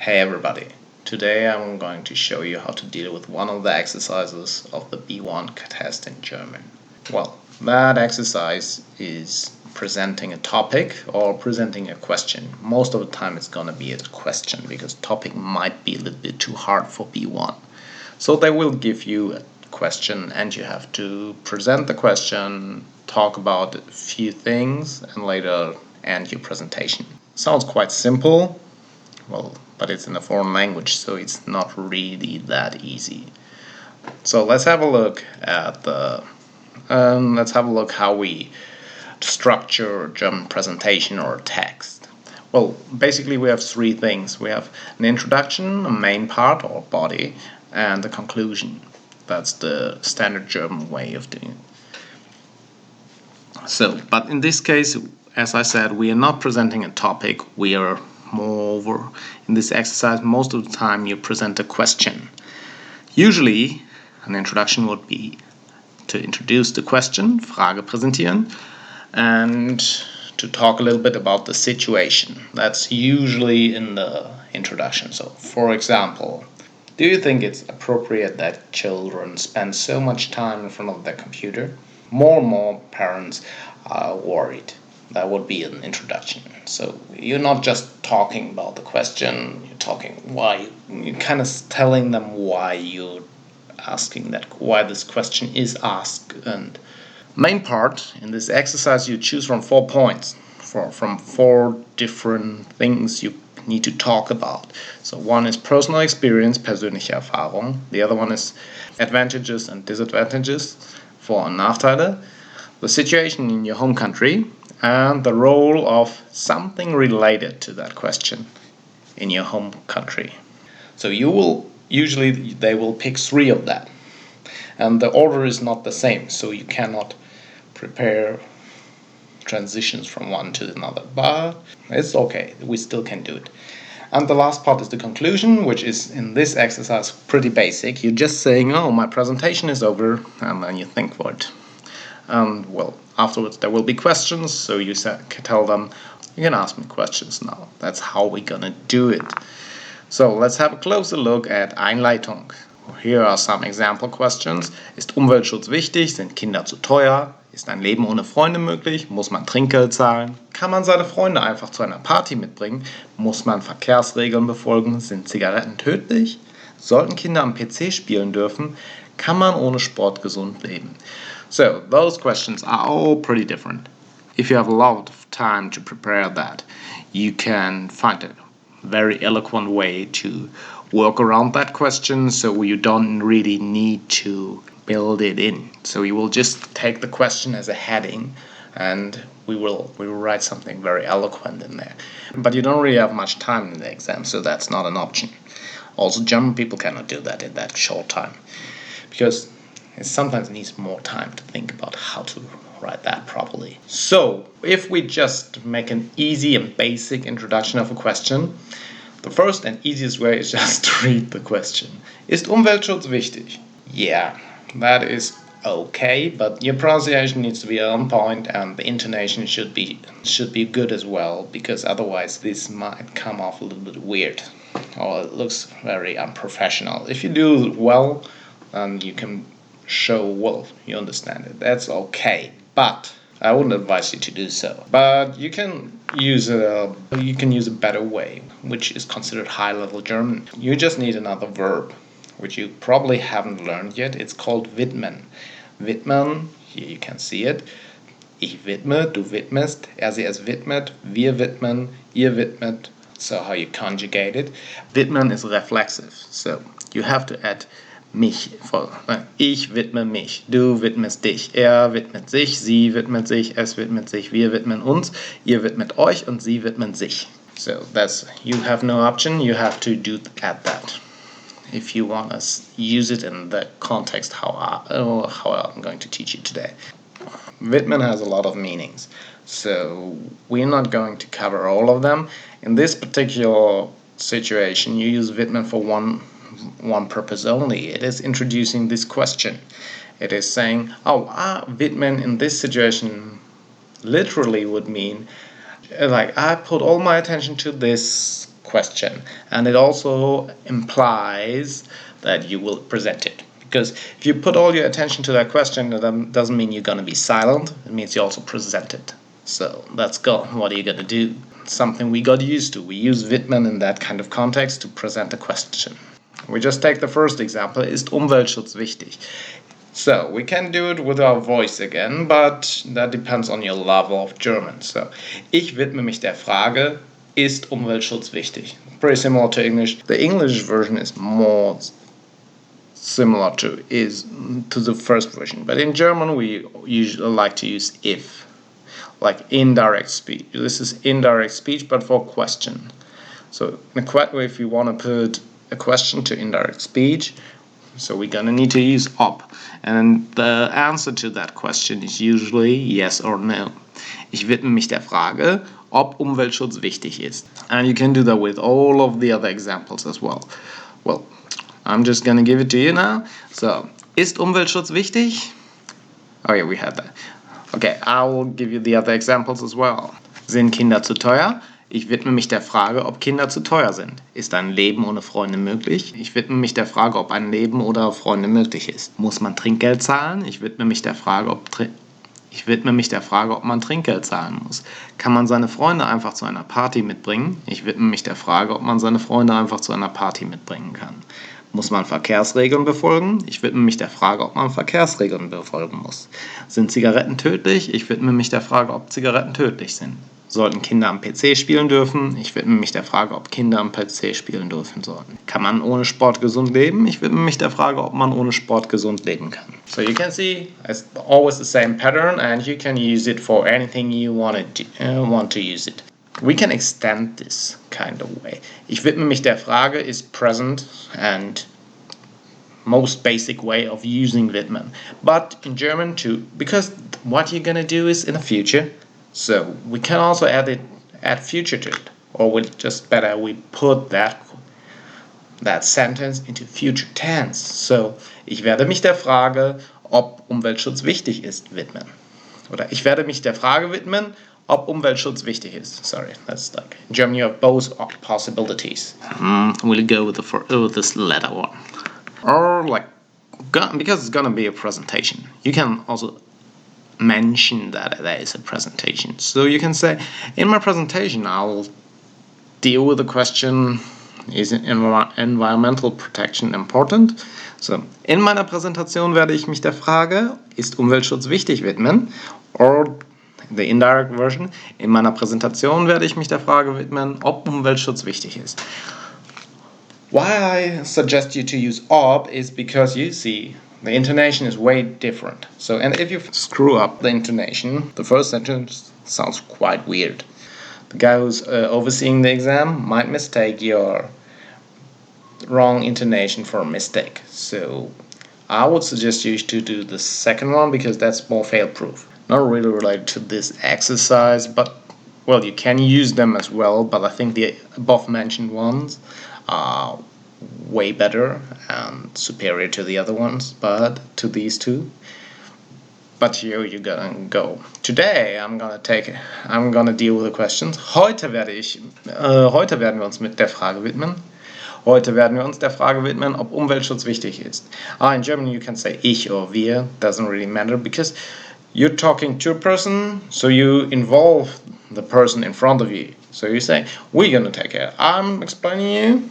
Hey everybody, today I'm going to show you how to deal with one of the exercises of the B1 test in German. Well, that exercise is presenting a topic or presenting a question. Most of the time it's gonna be a question because topic might be a little bit too hard for B1. So they will give you a question and you have to present the question, talk about a few things and later end your presentation. Sounds quite simple. Well, but it's in a foreign language, so it's not really that easy. So let's have a look at how we structure a German presentation or text. Well, basically we have three things. We have an introduction, a main part or body, and a conclusion. That's the standard German way of doing it. So, but in this case, as I said, we are not presenting a topic. We are moreover, in this exercise, most of the time you present a question. Usually, an introduction would be to introduce the question, Frage präsentieren, and to talk a little bit about the situation. That's usually in the introduction. So, for example, do you think it's appropriate that children spend so much time in front of their computer? More and more parents are worried. That would be an introduction. So you're not just talking about the question, you're talking why, you're kind of telling them why you're asking that, why this question is asked. And main part in this exercise, you choose from 4 points, from 4 different things you need to talk about. So one is personal experience, persönliche Erfahrung. The other one is advantages and disadvantages, Vor- und Nachteile. The situation in your home country, and the role of something related to that question in your home country. So they will pick 3 of that. And the order is not the same, so you cannot prepare transitions from one to another. But it's okay, we still can do it. And the last part is the conclusion, which is in this exercise pretty basic. You're just saying, oh, my presentation is over, and then you think for it. Well, afterwards there will be questions, so you tell them, you can ask me questions now. That's how we're gonna do it. So let's have a closer look at Einleitung. Here are some example questions. Ist Umweltschutz wichtig? Sind Kinder zu teuer? Ist ein Leben ohne Freunde möglich? Muss man Trinkgeld zahlen? Kann man seine Freunde einfach zu einer Party mitbringen? Muss man Verkehrsregeln befolgen? Sind Zigaretten tödlich? Sollten Kinder am PC spielen dürfen? Kann man ohne Sport gesund leben? So, those questions are all pretty different. If you have a lot of time to prepare that, you can find a very eloquent way to work around that question, so you don't really need to build it in. So you will just take the question as a heading and we will write something very eloquent in there. But you don't really have much time in the exam, so that's not an option. Also, German people cannot do that in that short time because it sometimes needs more time to think about how to write that properly. So, if we just make an easy and basic introduction of a question, the first and easiest way is just to read the question. Ist Umweltschutz wichtig? Yeah, that is okay, but your pronunciation needs to be on point and the intonation should be good as well, because otherwise this might come off a little bit weird or it looks very unprofessional. If you do it well, then you can show, well, you understand it. That's okay, but I wouldn't advise you to do so. But you can use a better way, which is considered high-level German. You just need another verb, which you probably haven't learned yet. It's called widmen. Widmen, here you can see it. Ich widme, du widmest, sie es widmet, wir widmen, ihr widmet. So how you conjugate it. Widmen is reflexive, so you have to add mich. Ich widme mich, du widmest dich, er widmet sich, sie widmet sich, es widmet sich, wir widmen uns, ihr widmet euch und sie widmen sich. So you have no option, you have to add that. If you want to use it in the context how I'm going to teach you today. Widmen has a lot of meanings, so we're not going to cover all of them. In this particular situation, you use widmen for one purpose only. It is introducing this question. It is saying, widmen in this situation literally would mean, like, I put all my attention to this question, and it also implies that you will present it. Because if you put all your attention to that question, that doesn't mean you're going to be silent. It means you also present it. So let's go. What are you going to do? Something we got used to. We use Widmen in that kind of context to present a question. We just take the first example. Ist Umweltschutz wichtig? So we can do it with our voice again, but that depends on your level of German. So, ich widme mich der Frage, ist Umweltschutz wichtig? Pretty similar to English. The English version is more similar to the first version, but in German we usually like to use if, like indirect speech. This is indirect speech, but for question. So if you want to put a question to indirect speech, so we're gonna need to use ob, and the answer to that question is usually yes or no. Ich widme mich der Frage, ob Umweltschutz wichtig ist. And you can do that with all of the other examples as well. Well, I'm just gonna give it to you now. So, ist Umweltschutz wichtig? Oh yeah, we had that. Okay, I will give you the other examples as well. Sind Kinder zu teuer? Ich widme mich der Frage, ob Kinder zu teuer sind. Ist ein Leben ohne Freunde möglich? Ich widme mich der Frage, ob ein Leben ohne Freunde möglich ist. Muss man Trinkgeld zahlen? Ich widme mich der Frage, ob man Trinkgeld zahlen muss. Kann man seine Freunde einfach zu einer Party mitbringen? Ich widme mich der Frage, ob man seine Freunde einfach zu einer Party mitbringen kann. Muss man Verkehrsregeln befolgen? Ich widme mich der Frage, ob man Verkehrsregeln befolgen muss. Sind Zigaretten tödlich? Ich widme mich der Frage, ob Zigaretten tödlich sind. Sollten Kinder am PC spielen dürfen? Ich widme mich der Frage, ob Kinder am PC spielen dürfen sollten. Kann man ohne Sport gesund leben? Ich widme mich der Frage, ob man ohne Sport gesund leben kann. So you can see it's always the same pattern, and you can use it for anything you want to use it. We can extend this kind of way. Ich widme mich der Frage is present and most basic way of using widmen. But in German too, because what you're gonna do is in the future. So we can also add future to it, or we put that sentence into future tense. So ich werde mich der Frage, ob Umweltschutz wichtig ist, widmen. Oder ich werde mich der Frage widmen, ob Umweltschutz wichtig ist. Sorry, that's like in German you have both possibilities. We'll go with this latter one, or because it's gonna be a presentation. You can also mention that there is a presentation. So you can say, in my presentation I'll deal with the question, is environmental protection important? So, in meiner Präsentation werde ich mich der Frage, ist Umweltschutz wichtig, widmen. Or the indirect version, in meiner Präsentation werde ich mich der Frage widmen, ob Umweltschutz wichtig ist. Why I suggest you to use ob is because you see the intonation is way different. So, and if you screw up the intonation, the first sentence sounds quite weird. The guy who's overseeing the exam might mistake your wrong intonation for a mistake. So, I would suggest you to do the second one because that's more fail-proof. Not really related to this exercise, but, well, you can use them as well, but I think the above-mentioned ones are way better and superior to the other ones, but to these two. But here you're gonna go. Today I'm gonna deal with the questions. Heute werden wir uns mit der Frage widmen. Heute werden wir uns der Frage widmen, ob Umweltschutz wichtig ist. In German you can say ich or wir, doesn't really matter, because you're talking to a person, so you involve the person in front of you. So you say, we're gonna take care. I'm explaining you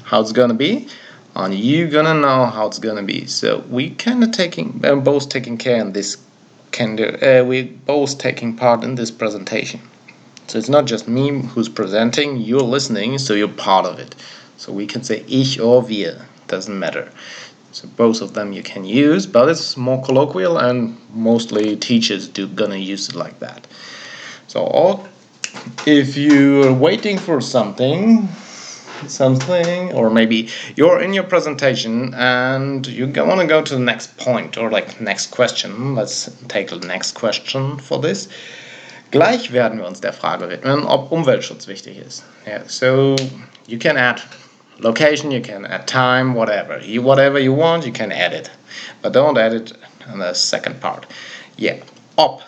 how it's gonna be, and you gonna know how it's gonna be. So we both taking care in this we're both taking part in this presentation. So it's not just me who's presenting, you're listening, so you're part of it. So we can say ich or wir, doesn't matter. So both of them you can use, but it's more colloquial, and mostly teachers gonna use it like that. So if you're waiting for something, or maybe you're in your presentation and you want to go to the next point or next question. Let's take the next question for this. Gleich werden wir uns der Frage widmen, ob Umweltschutz wichtig ist. Yeah, so you can add location, you can add time, whatever you want, you can add it, but don't add it in the second part. Yeah, ob.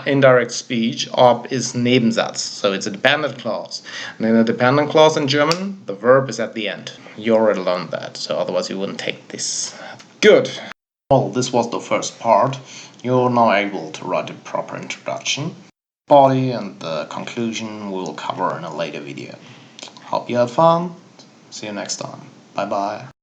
indirect speech, ob is Nebensatz, so it's a dependent clause. And in a dependent clause in German, the verb is at the end. You already learned that, so otherwise you wouldn't take this. Good. Well, this was the first part. You're now able to write a proper introduction. Body and the conclusion we will cover in a later video. Hope you had fun. See you next time. Bye bye.